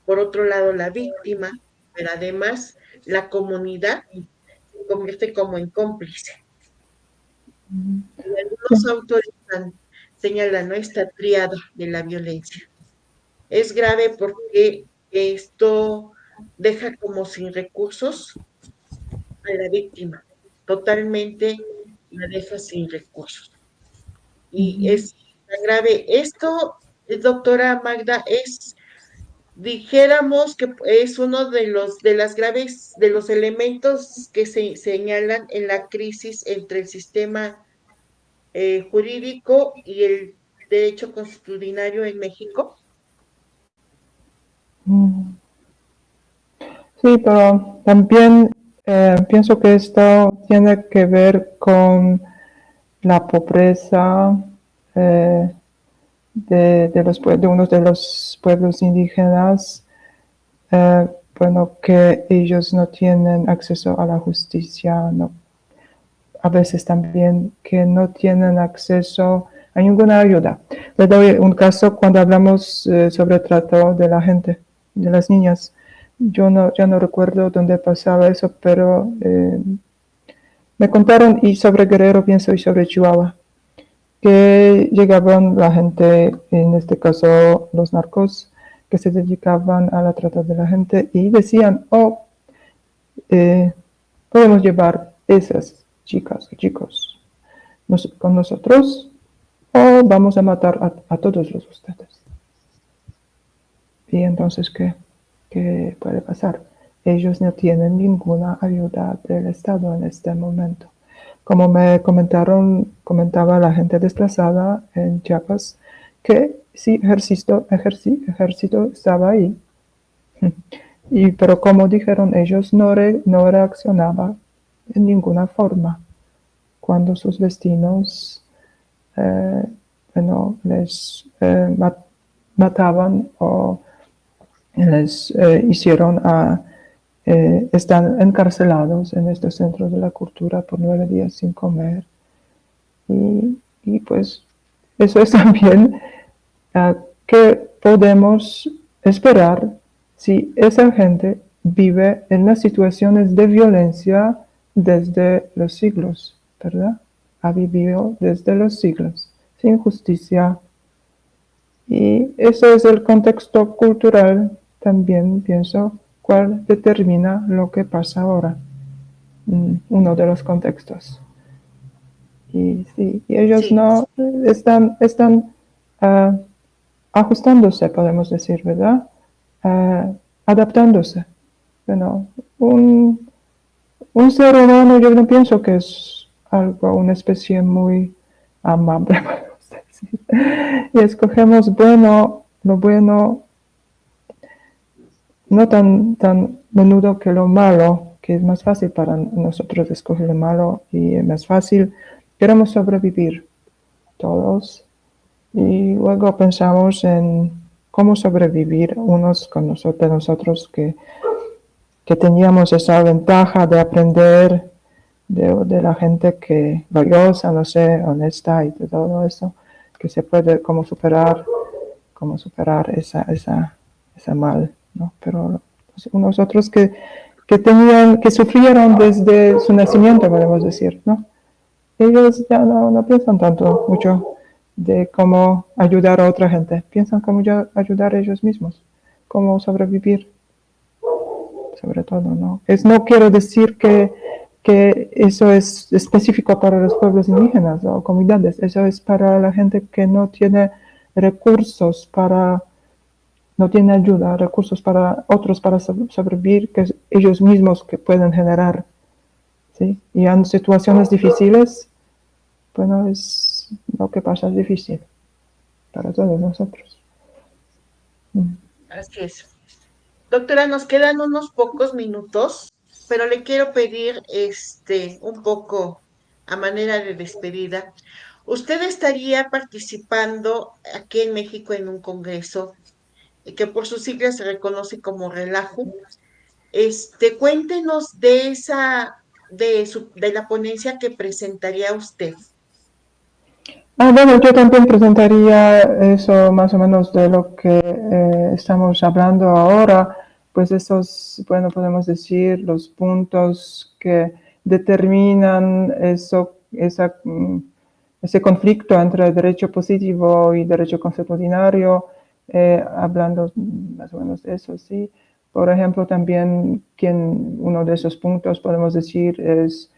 por otro lado, la víctima, pero además la comunidad se convierte como en cómplice. Y algunos autores señalan, ¿no?, esta tríada de la violencia. Es grave porque esto deja como sin recursos a la víctima, totalmente la deja sin recursos. Y es tan grave. Esto, doctora Magda, dijéramos que es uno de las graves, de los elementos que se señalan en la crisis entre el sistema jurídico y el derecho consuetudinario en México.
Sí, pero también pienso que esto tiene que ver con la pobreza de uno de los pueblos indígenas, bueno, que ellos no tienen acceso a la justicia, no. A veces también que no tienen acceso a ninguna ayuda. Le doy un caso cuando hablamos sobre el trato de la gente, de las niñas. Yo ya no recuerdo dónde pasaba eso, pero me contaron, y sobre Guerrero pienso, y sobre Chihuahua, que llegaban la gente, en este caso los narcos, que se dedicaban a la trata de la gente, y decían, podemos llevar esas chicas o chicos con nosotros, o vamos a matar a todos los ustedes. Y entonces, ¿qué puede pasar? Ellos no tienen ninguna ayuda del Estado en este momento. Como me comentaba la gente desplazada en Chiapas, que sí, ejército estaba ahí. Pero como dijeron, ellos no reaccionaban en ninguna forma cuando sus vecinos les mataban o les hicieron están encarcelados en este centro de la cultura por 9 días sin comer. Y pues eso es también que podemos esperar si esa gente vive en las situaciones de violencia desde los siglos, ¿verdad? Ha vivido desde los siglos, sin justicia. Y eso es el contexto cultural, también pienso, cuál determina lo que pasa ahora. Uno de los contextos. Y ellos
Sí,
no están ajustándose, podemos decir, ¿verdad? Adaptándose. Bueno, un ser humano yo no pienso que es algo, una especie muy amable, podemos decir. Y escogemos lo bueno, no tan menudo que lo malo, que es más fácil para nosotros escoger lo malo y es más fácil. Queremos sobrevivir todos y luego pensamos en cómo sobrevivir unos con nosotros que teníamos esa ventaja de aprender de la gente que valiosa, no sé, honesta y de todo eso, que se puede cómo superar esa mal, ¿no? Pero unos otros que sufrieron desde su nacimiento, podemos decir, ¿no? Ellos ya no piensan tanto mucho de cómo ayudar a otra gente, piensan cómo ayudar a ellos mismos, cómo sobrevivir, sobre todo, ¿no? No quiero decir que eso es específico para los pueblos indígenas o comunidades, eso es para la gente que no tiene recursos no tiene ayuda, recursos para otros para sobrevivir, que ellos mismos que pueden generar, ¿sí? Y en situaciones difíciles, bueno, lo que pasa es difícil para todos nosotros.
así es. Doctora, nos quedan unos pocos minutos, pero le quiero pedir un poco a manera de despedida. ¿Usted estaría participando aquí en México en un congreso que por sus siglas se reconoce como RELAJU? Cuéntenos de la ponencia que presentaría usted.
Bueno, yo también presentaría eso más o menos de lo que estamos hablando ahora, pues esos, bueno, podemos decir los puntos que determinan ese conflicto entre derecho positivo y derecho consuetudinario, hablando más o menos de eso, sí. Por ejemplo, también uno de esos puntos podemos decir es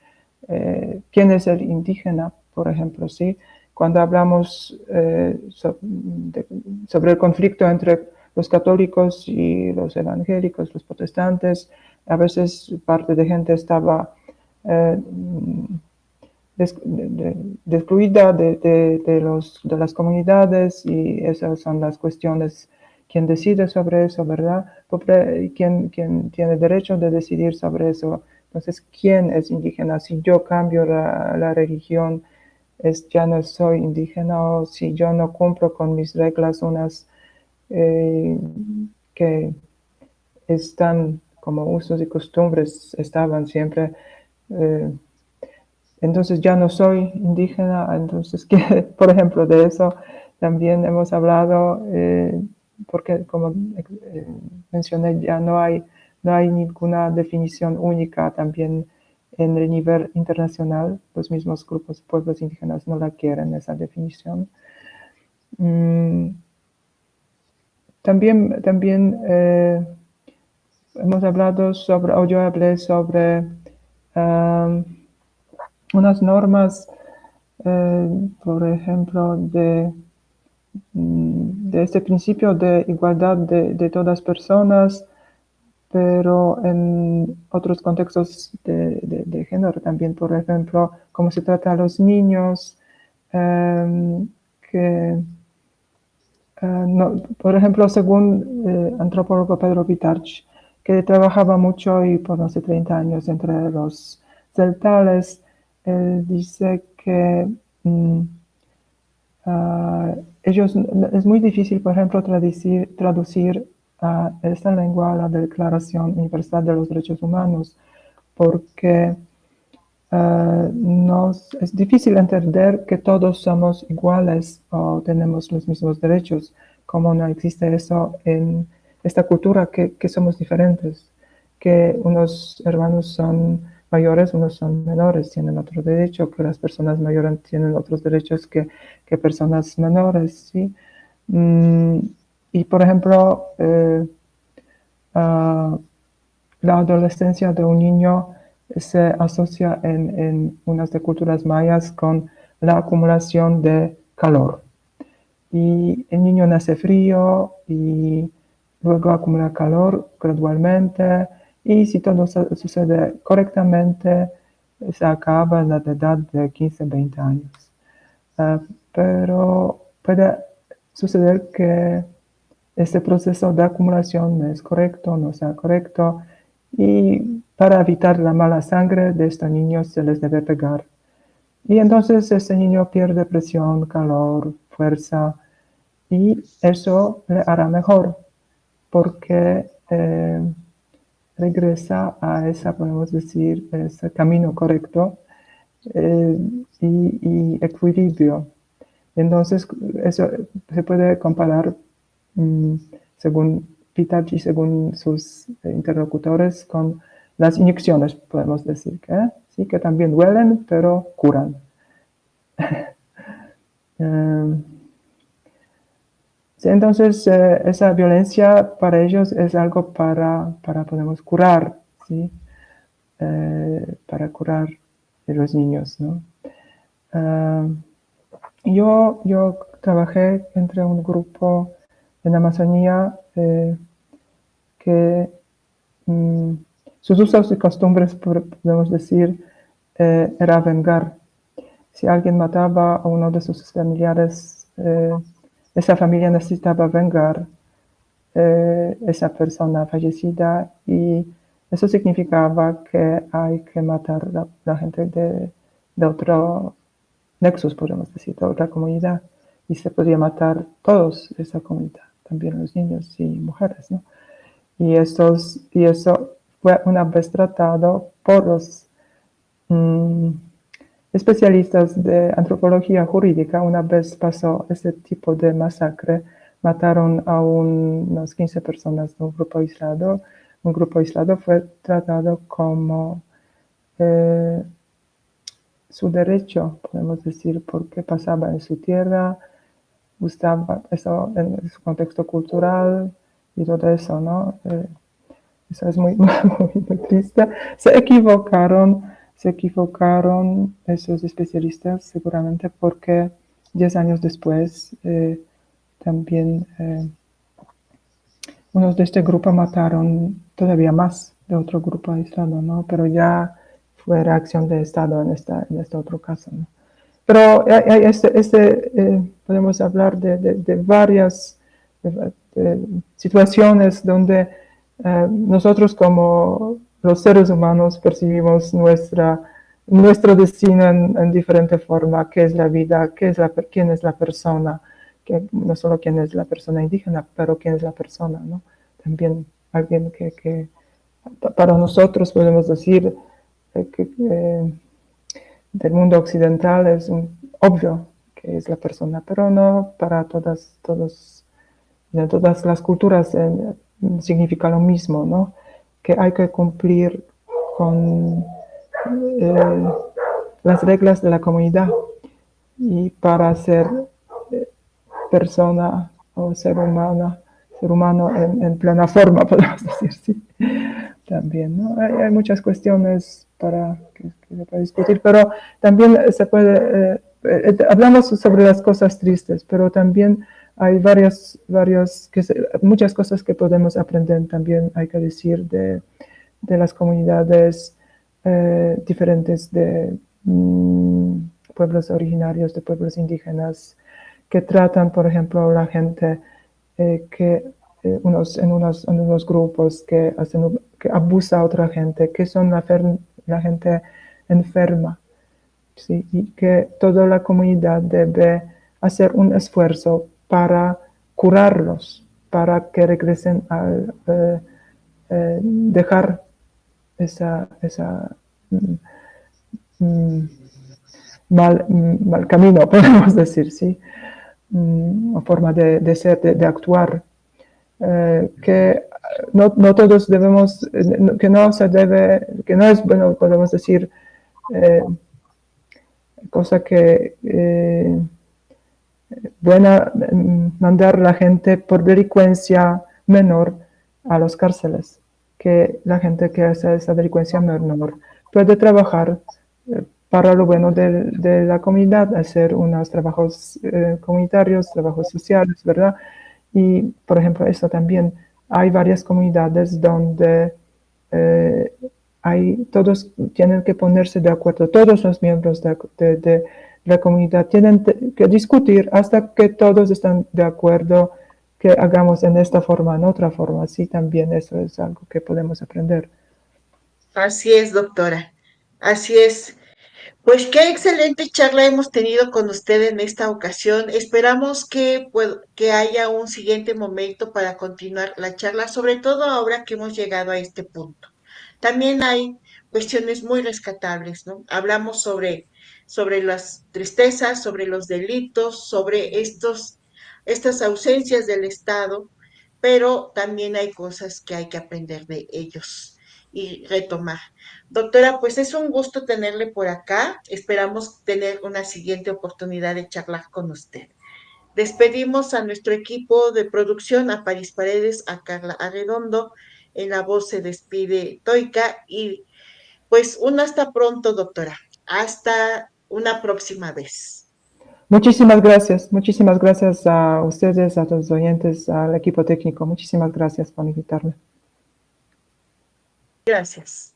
quién es el indígena, por ejemplo, sí. Cuando hablamos sobre el conflicto entre los católicos y los evangélicos, los protestantes, a veces parte de gente estaba excluida de las comunidades y esas son las cuestiones. ¿Quién decide sobre eso, verdad? ¿Quién tiene derecho de decidir sobre eso? Entonces, ¿quién es indígena? Si yo cambio la religión, ya no soy indígena, o si yo no cumplo con mis reglas, unas que están como usos y costumbres, estaban siempre, entonces ya no soy indígena, entonces, por ejemplo, de eso también hemos hablado, porque como mencioné, ya no hay ninguna definición única también en el nivel internacional, los mismos grupos, pueblos indígenas no la quieren, esa definición. También hemos hablado o yo hablé sobre unas normas, por ejemplo, de este principio de igualdad de todas personas, pero en otros contextos de género también, por ejemplo, cómo se trata a los niños, por ejemplo, según el antropólogo Pedro Vitarch, que trabajaba mucho y por no sé 30 años entre los celtales, él dice que ellos, es muy difícil, por ejemplo, traducir esta lengua a la Declaración Universal de los Derechos Humanos, porque es difícil entender que todos somos iguales o tenemos los mismos derechos, como no existe eso en esta cultura que somos diferentes, que unos hermanos son mayores, unos son menores, tienen otro derecho, que las personas mayores tienen otros derechos que personas menores, ¿sí? Y por ejemplo, la adolescencia de un niño se asocia en unas de culturas mayas con la acumulación de calor. Y el niño nace frío y luego acumula calor gradualmente, y si todo sucede correctamente, se acaba en la edad de 15, 20 años. Pero puede suceder que este proceso de acumulación no es correcto, no sea correcto, y para evitar la mala sangre de estos niños se les debe pegar. Y entonces este niño pierde presión, calor, fuerza, y eso le hará mejor porque regresa a esa, podemos decir, ese camino correcto y equilibrio. Entonces, eso se puede comparar, según Pitach y según sus interlocutores, con las inyecciones, podemos decir, que sí, que también duelen, pero curan. Sí, entonces, esa violencia para ellos es algo para podemos curar, ¿sí? Para curar a los niños, ¿no? Yo trabajé entre un grupo en Amazonía que sus usos y costumbres, podemos decir, era vengar. Si alguien mataba a uno de sus familiares, esa familia necesitaba vengar esa persona fallecida, y eso significaba que hay que matar a la gente de otro nexus, podemos decir, de otra comunidad, y se podía matar todos de esa comunidad, también los niños y mujeres, ¿no? Y eso fue una vez tratado por los especialistas de antropología jurídica. Una vez pasó ese tipo de masacre, mataron a unas 15 personas de un grupo aislado. Un grupo aislado fue tratado como su derecho, podemos decir, porque pasaba en su tierra, gustaba eso en su contexto cultural y todo eso, ¿no? Eso es muy, muy triste. Se equivocaron esos especialistas seguramente, porque 10 años después también unos de este grupo mataron todavía más de otro grupo aislado, ¿no? Pero ya fue reacción de Estado en este otro caso, ¿no? Pero hay podemos hablar de varias situaciones donde nosotros como los seres humanos percibimos nuestro destino en diferente forma. ¿Qué es la vida? ¿Quién es la persona? Que no solo quién es la persona indígena, pero quién es la persona, ¿no? También alguien que para nosotros podemos decir del mundo occidental es obvio que es la persona, pero no para todas las culturas significa lo mismo, ¿no? Que hay que cumplir con las reglas de la comunidad, y para ser persona o ser humano en plena forma, podemos decir, sí. También, ¿no? Hay muchas cuestiones que se puede discutir, pero también se puede, hablamos sobre las cosas tristes, pero también hay muchas cosas que podemos aprender, también hay que decir, de las comunidades diferentes de pueblos originarios, de pueblos indígenas, que tratan, por ejemplo, la gente en unos grupos que abusa a otra gente, que son la gente enferma, ¿sí? Y que toda la comunidad debe hacer un esfuerzo para curarlos, para que regresen a dejar esa mal camino, podemos decir, ¿sí? O forma de ser, de actuar. que no todos debemos, que no se debe, que no es bueno, podemos decir, cosa que buena mandar la gente por delincuencia menor a las cárceles, que la gente que hace esa delincuencia menor puede trabajar para lo bueno de la comunidad, hacer unos trabajos comunitarios, trabajos sociales, ¿verdad? Y, por ejemplo, eso también, hay varias comunidades donde todos tienen que ponerse de acuerdo, todos los miembros de la comunidad tienen que discutir hasta que todos están de acuerdo que hagamos en esta forma, en otra forma. Sí, también eso es algo que podemos aprender.
Así es, doctora. Así es. Pues qué excelente charla hemos tenido con usted en esta ocasión. Esperamos que haya un siguiente momento para continuar la charla, sobre todo ahora que hemos llegado a este punto. También hay cuestiones muy rescatables, ¿no? Hablamos sobre las tristezas, sobre los delitos, sobre estas ausencias del Estado, pero también hay cosas que hay que aprender de ellos y retomar. Doctora, pues es un gusto tenerle por acá. Esperamos tener una siguiente oportunidad de charlar con usted. Despedimos a nuestro equipo de producción, a París Paredes, a Carla Arredondo. En la voz se despide Toica y pues hasta pronto, doctora. Hasta una próxima vez.
Muchísimas gracias a ustedes, a los oyentes, al equipo técnico. Muchísimas gracias por invitarme.
Gracias.